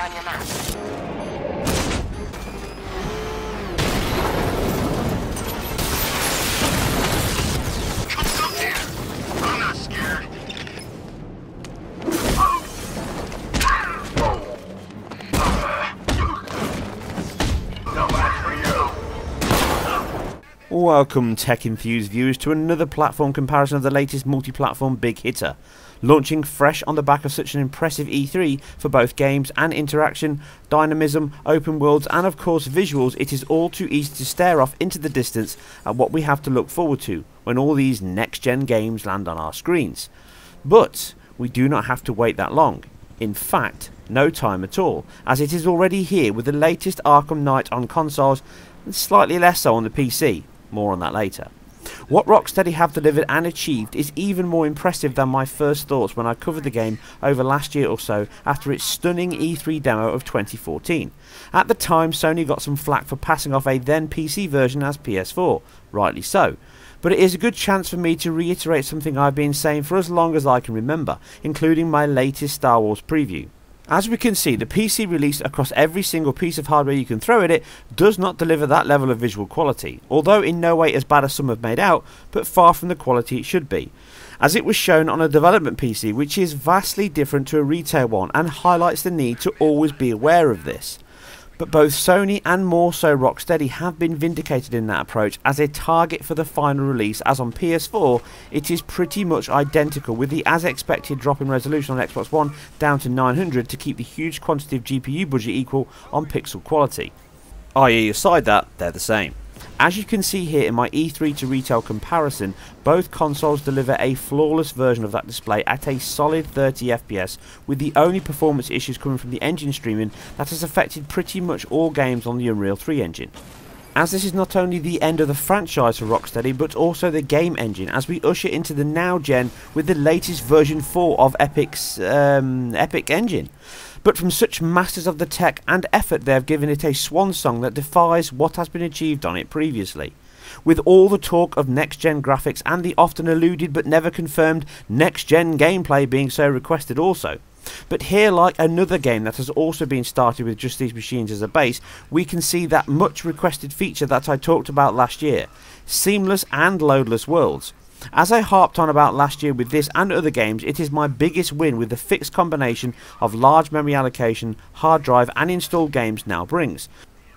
on your map. Come up here. I'm not scared. No match for you. Welcome, tech-enthused viewers, to another platform comparison of the latest multi-platform big hitter. Launching fresh on the back of such an impressive E3 for both games and interaction, dynamism, open worlds and of course visuals, it is all too easy to stare off into the distance at what we have to look forward to when all these next-gen games land on our screens. But we do not have to wait that long. In fact, no time at all, as it is already here with the latest Arkham Knight on consoles and slightly less so on the PC. More on that later. What Rocksteady have delivered and achieved is even more impressive than my first thoughts when I covered the game over last year or so after its stunning E3 demo of 2014. At the time, Sony got some flack for passing off a then PC version as PS4, rightly so. But it is a good chance for me to reiterate something I've been saying for as long as I can remember, including my latest Star Wars preview. As we can see, the PC released across every single piece of hardware you can throw at it does not deliver that level of visual quality, although in no way as bad as some have made out, but far from the quality it should be, as it was shown on a development PC, which is vastly different to a retail one and highlights the need to always be aware of this. But both Sony and more so Rocksteady have been vindicated in that approach as a target for the final release, as on PS4 it is pretty much identical, with the as expected drop in resolution on Xbox One down to 900 to keep the huge quantity of GPU budget equal on pixel quality. I.e. aside that, they're the same. As you can see here in my E3 to retail comparison, both consoles deliver a flawless version of that display at a solid 30 FPS, with the only performance issues coming from the engine streaming that has affected pretty much all games on the Unreal 3 engine. As this is not only the end of the franchise for Rocksteady, but also the game engine, as we usher into the now gen with the latest version 4 of Epic's Epic engine. But from such masters of the tech and effort, they have given it a swan song that defies what has been achieved on it previously. With all the talk of next-gen graphics and the often alluded but never confirmed next-gen gameplay being so requested also. But here, like another game that has also been started with just these machines as a base, we can see that much requested feature that I talked about last year: seamless and loadless worlds. As I harped on about last year with this and other games, it is my biggest win with the fixed combination of large memory allocation, hard drive and installed games now brings.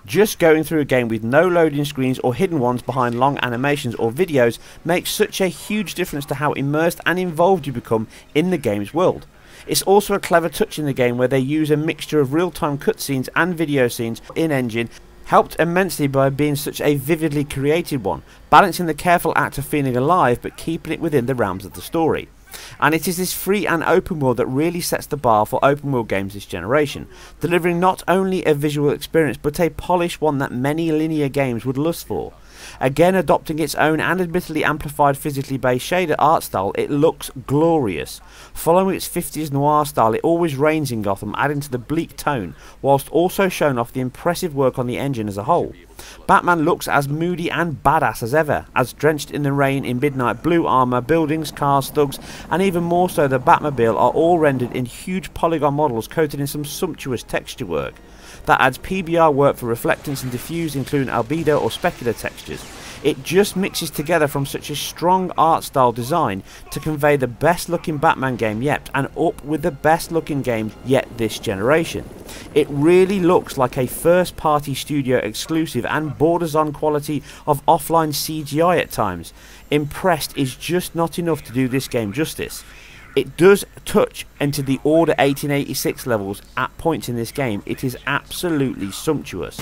Just going through a game with no loading screens or hidden ones behind long animations or videos makes such a huge difference to how immersed and involved you become in the game's world. It's also a clever touch in the game where they use a mixture of real-time cutscenes and video scenes in-engine, helped immensely by being such a vividly created one, balancing the careful act of feeling alive but keeping it within the realms of the story. And it is this free and open world that really sets the bar for open world games this generation, delivering not only a visual experience but a polished one that many linear games would lust for. Again, adopting its own and admittedly amplified physically based shader art style, it looks glorious. Following its 50s noir style, it always reigns in Gotham, adding to the bleak tone, whilst also showing off the impressive work on the engine as a whole. Batman looks as moody and badass as ever, as drenched in the rain in midnight blue armour, buildings, cars, thugs, and even more so the Batmobile are all rendered in huge polygon models coated in some sumptuous texture work. That adds PBR work for reflectance and diffuse, including albedo or specular textures. It just mixes together from such a strong art style design to convey the best looking Batman game yet, and up with the best looking game yet this generation. It really looks like a first party studio exclusive and borders on quality of offline CGI at times. Impressed is just not enough to do this game justice. It does touch into the Order 1886 levels at points in this game. It is absolutely sumptuous.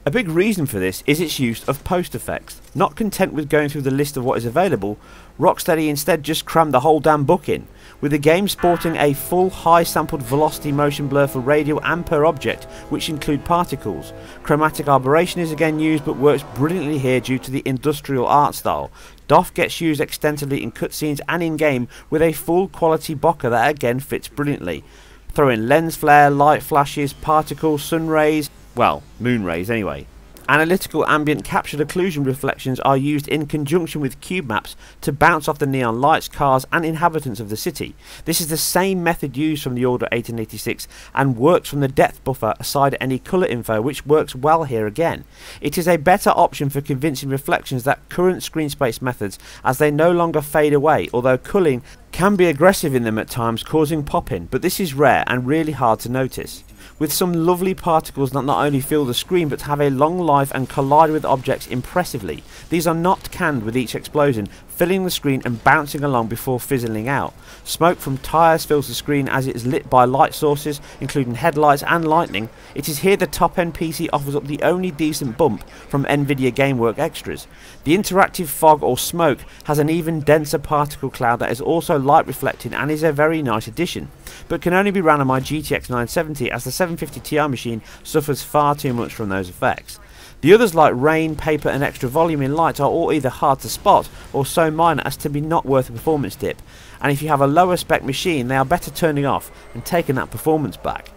A big reason for this is its use of post effects. Not content with going through the list of what is available, Rocksteady instead just crammed the whole damn book in, with the game sporting a full high sampled velocity motion blur for radial and per object, which include particles. Chromatic aberration is again used but works brilliantly here due to the industrial art style. Doff gets used extensively in cutscenes and in game with a full quality bokeh that again fits brilliantly. Throw in lens flare, light flashes, particles, sun rays, well, moon rays anyway. Analytical ambient captured occlusion reflections are used in conjunction with cube maps to bounce off the neon lights, cars and inhabitants of the city. This is the same method used from the Order 1886 and works from the depth buffer aside any colour info, which works well here again. It is a better option for convincing reflections than current screen space methods, as they no longer fade away, although culling can be aggressive in them at times, causing pop-in, but this is rare and really hard to notice. With some lovely particles that not only fill the screen but have a long life and collide with objects impressively. These are not canned with each explosion, filling the screen and bouncing along before fizzling out. Smoke from tyres fills the screen as it is lit by light sources, including headlights and lightning. It is here the top-end PC offers up the only decent bump from NVIDIA GameWorks extras. The interactive fog or smoke has an even denser particle cloud that is also light reflecting and is a very nice addition, but can only be run on my GTX 970 as the 750 Ti machine suffers far too much from those effects. The others like rain, paper and extra volume in light are all either hard to spot or so minor as to be not worth a performance dip, and if you have a lower spec machine they are better turning off and taking that performance back.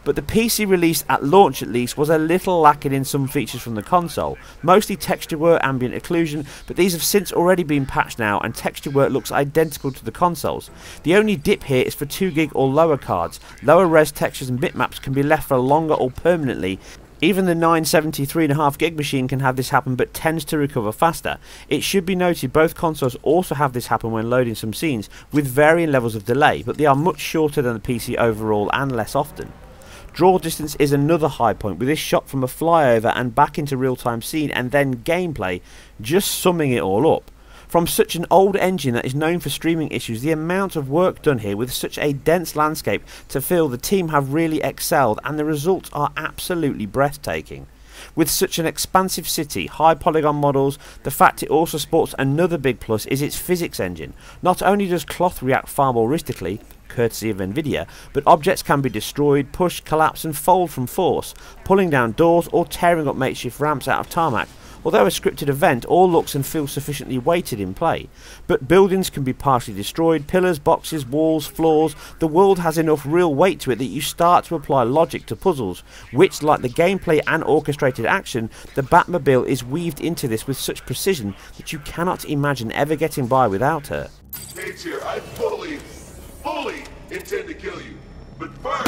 But the PC release at launch at least was a little lacking in some features from the console, mostly texture work, ambient occlusion, but these have since already been patched now and texture work looks identical to the consoles. The only dip here is for 2GB or lower cards. Lower res textures and bitmaps can be left for longer or permanently. Even the 970 3.5GB machine can have this happen but tends to recover faster. It should be noted both consoles also have this happen when loading some scenes with varying levels of delay, but they are much shorter than the PC overall and less often. Draw distance is another high point, with this shot from a flyover and back into real-time scene and then gameplay, just summing it all up. From such an old engine that is known for streaming issues, the amount of work done here with such a dense landscape to fill, the team have really excelled and the results are absolutely breathtaking. With such an expansive city, high polygon models, the fact it also sports another big plus is its physics engine. Not only does cloth react far more realistically, courtesy of NVIDIA, but objects can be destroyed, pushed, collapsed and fold from force, pulling down doors or tearing up makeshift ramps out of tarmac. Although a scripted event, all looks and feels sufficiently weighted in play. But buildings can be partially destroyed, pillars, boxes, walls, floors. The world has enough real weight to it that you start to apply logic to puzzles, which, like the gameplay and orchestrated action, the Batmobile is weaved into this with such precision that you cannot imagine ever getting by without her. Paige here, I fully intend to kill you. But first...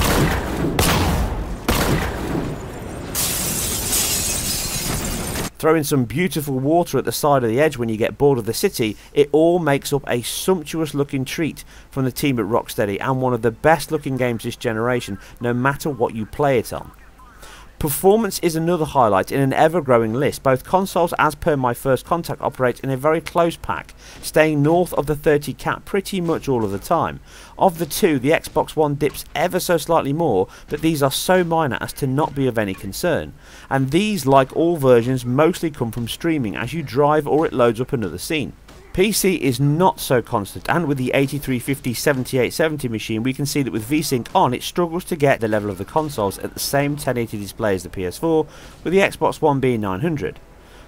Throw in some beautiful water at the side of the edge when you get bored of the city, it all makes up a sumptuous looking treat from the team at Rocksteady and one of the best looking games this generation, no matter what you play it on. Performance is another highlight in an ever-growing list. Both consoles, as per my first contact, operate in a very close pack, staying north of the 30 cap pretty much all of the time. Of the two, the Xbox One dips ever so slightly more, but these are so minor as to not be of any concern. And these, like all versions, mostly come from streaming as you drive or it loads up another scene. PC is not so constant, and with the 8350-7870 machine we can see that with VSync on it struggles to get the level of the consoles at the same 1080 display as the PS4, with the Xbox One being 900.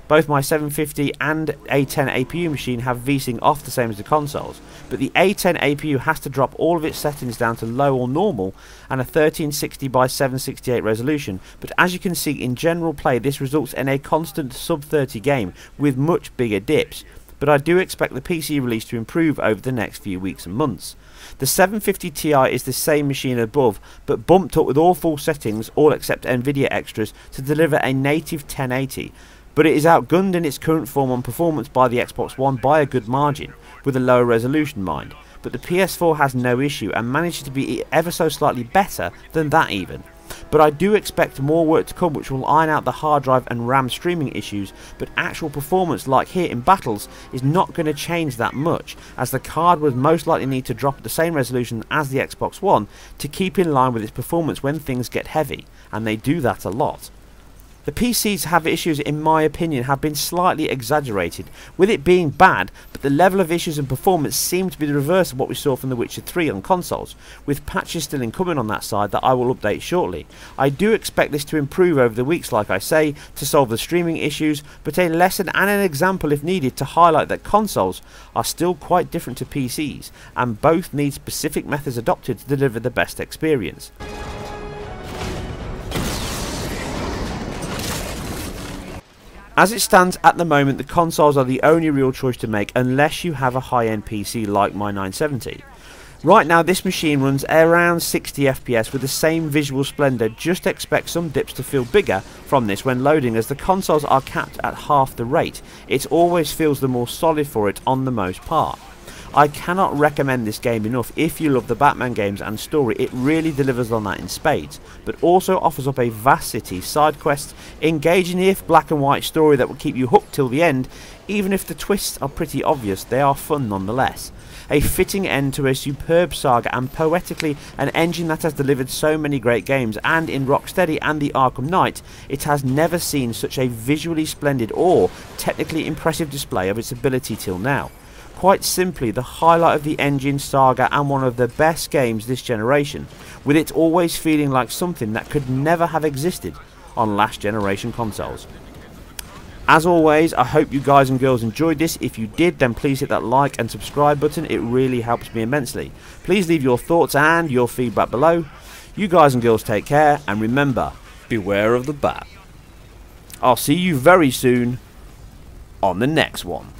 Both my 750 and A10 APU machine have VSync off the same as the consoles, but the A10 APU has to drop all of its settings down to low or normal and a 1360 by 768 resolution, but as you can see in general play this results in a constant sub 30 game with much bigger dips. But I do expect the PC release to improve over the next few weeks and months. The 750 Ti is the same machine above, but bumped up with all full settings, all except NVIDIA extras, to deliver a native 1080. But it is outgunned in its current form on performance by the Xbox One by a good margin, with a lower resolution mind. But the PS4 has no issue and manages to be ever so slightly better than that even. But I do expect more work to come which will iron out the hard drive and RAM streaming issues, but actual performance like here in Battles is not going to change that much, as the card would most likely need to drop at the same resolution as the Xbox One to keep in line with its performance when things get heavy, and they do that a lot. The PCs have issues in my opinion have been slightly exaggerated, with it being bad, but the level of issues and performance seem to be the reverse of what we saw from The Witcher 3 on consoles, with patches still incoming on that side that I will update shortly. I do expect this to improve over the weeks like I say, to solve the streaming issues, but a lesson and an example if needed to highlight that consoles are still quite different to PCs, and both need specific methods adopted to deliver the best experience. As it stands at the moment, the consoles are the only real choice to make unless you have a high-end PC like my 970. Right now this machine runs around 60 FPS with the same visual splendour. Just expect some dips to feel bigger from this when loading, as the consoles are capped at half the rate. It always feels the more solid for it on the most part. I cannot recommend this game enough. If you love the Batman games and story, it really delivers on that in spades, but also offers up a vast city, side quests, engaging if black and white story that will keep you hooked till the end. Even if the twists are pretty obvious, they are fun nonetheless. A fitting end to a superb saga, and poetically an engine that has delivered so many great games, and in Rocksteady and the Arkham Knight, it has never seen such a visually splendid or technically impressive display of its ability till now. Quite simply the highlight of the engine, saga, and one of the best games this generation, with it always feeling like something that could never have existed on last generation consoles. As always, I hope you guys and girls enjoyed this. If you did, then please hit that like and subscribe button. It really helps me immensely. Please leave your thoughts and your feedback below. You guys and girls take care, and remember, beware of the bat. I'll see you very soon on the next one.